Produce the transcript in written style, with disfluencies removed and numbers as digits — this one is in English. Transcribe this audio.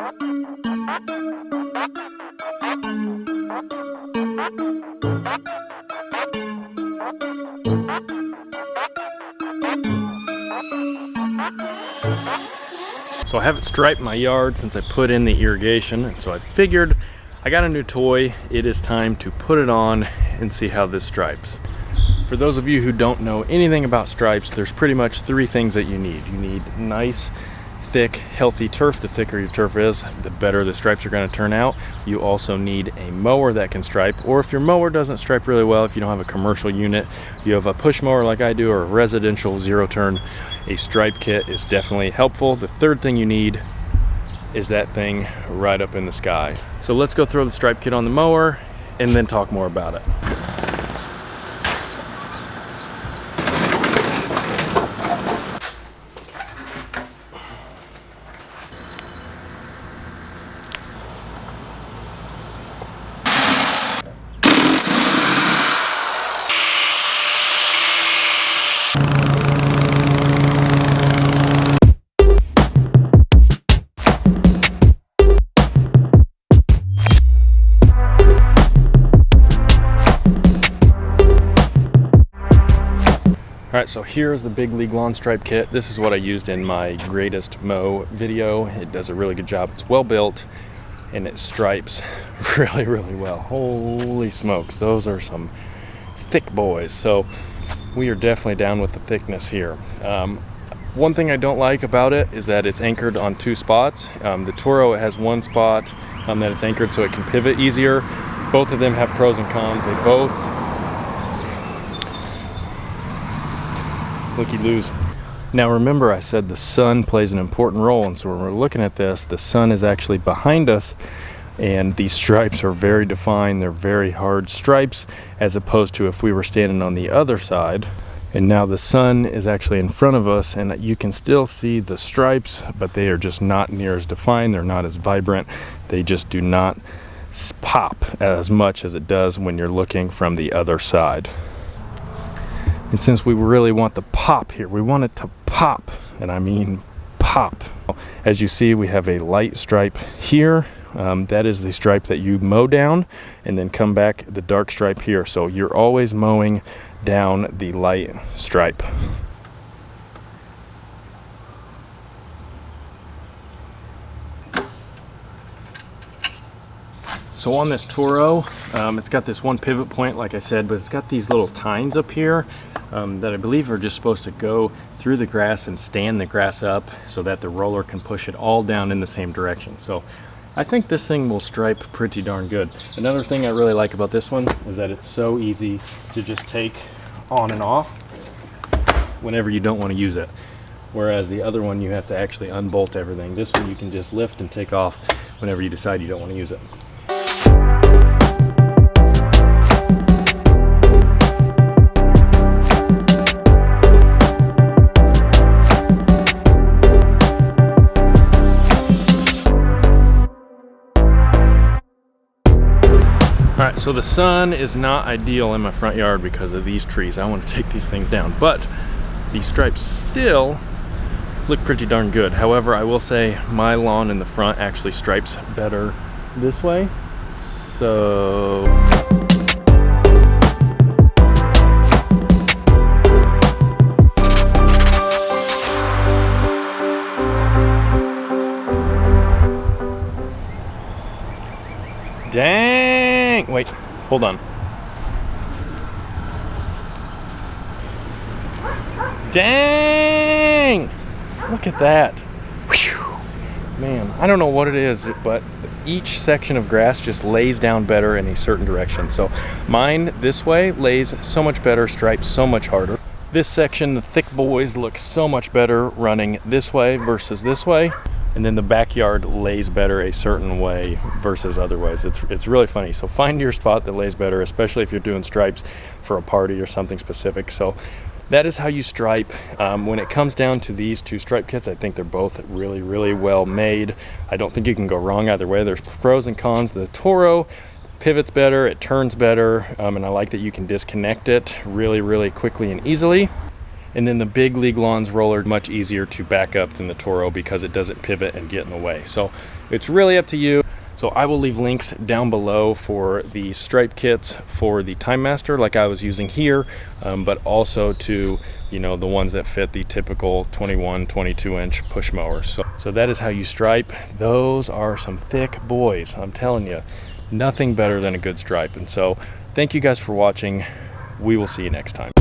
So I haven't striped my yard since I put in the irrigation, and so I figured I got a new toy. It is time to put it on and see how this stripes. For those of you who don't know anything about stripes, there's pretty much three things that you need. You need nice, thick, healthy turf. The thicker your turf is, the better the stripes are going to turn out. You also need a mower that can stripe, or if your mower doesn't stripe really well, if you don't have a commercial unit, you have a push mower like I do, or a residential zero turn, a stripe kit is definitely helpful. The third thing you need is that thing right up in the sky. So let's go throw the stripe kit on the mower and then talk more about it. Alright, so here's the Big League Lawn Stripe Kit. This is what I used in my greatest mow video. It does a really good job. It's well built and it stripes really, really well. Holy smokes, those are some thick boys. So we are definitely down with the thickness here. One thing I don't like about it is that it's anchored on two spots. The Toro has one spot that it's anchored so it can pivot easier. Both of them have pros and cons. They both looky-loos. Now remember, I said the sun plays an important role, and so when we're looking at this, the sun is actually behind us, and these stripes are very defined. They're very hard stripes, as opposed to if we were standing on the other side. And now the sun is actually in front of us, and you can still see the stripes, but they are just not near as defined. They're not as vibrant. They just do not pop as much as it does when you're looking from the other side. And since we really want the pop here, we want it to pop, and I mean pop. As you see, we have a light stripe here. That is the stripe that you mow down, and then come back the dark stripe here. So you're always mowing down the light stripe. So on this Toro, it's got this one pivot point, like I said, but it's got these little tines up here that I believe are just supposed to go through the grass and stand the grass up so that the roller can push it all down in the same direction. So I think this thing will stripe pretty darn good. Another thing I really like about this one is that it's so easy to just take on and off whenever you don't want to use it. Whereas the other one, you have to actually unbolt everything. This one you can just lift and take off whenever you decide you don't want to use it. Alright, so the sun is not ideal in my front yard because of these trees. I want to take these things down, but these stripes still look pretty darn good. However, I will say my lawn in the front actually stripes better this way. So dang! Wait, hold on. Dang! Look at that. Whew. Man, I don't know what it is, but each section of grass just lays down better in a certain direction. So mine this way lays so much better, stripes so much harder. This section, the thick boys, look so much better running this way versus this way. And then the backyard lays better a certain way versus other ways. It's really funny. So find your spot that lays better, especially if you're doing stripes for a party or something specific. So that is how you stripe. When it comes down to these two stripe kits, I think they're both really, really well made. I don't think you can go wrong either way. There's pros and cons. The Toro pivots better, it turns better, and I like that you can disconnect it really, really quickly and easily. And then the big league lawns roller, much easier to back up than the Toro because it doesn't pivot and get in the way. So it's really up to you. So I will leave links down below for the stripe kits for the Timemaster like I was using here, but also to, you know, the ones that fit the typical 21, 22 inch push mowers. So that is how you stripe. Those are some thick boys, I'm telling you. Nothing better than a good stripe. And so thank you guys for watching. We will see you next time.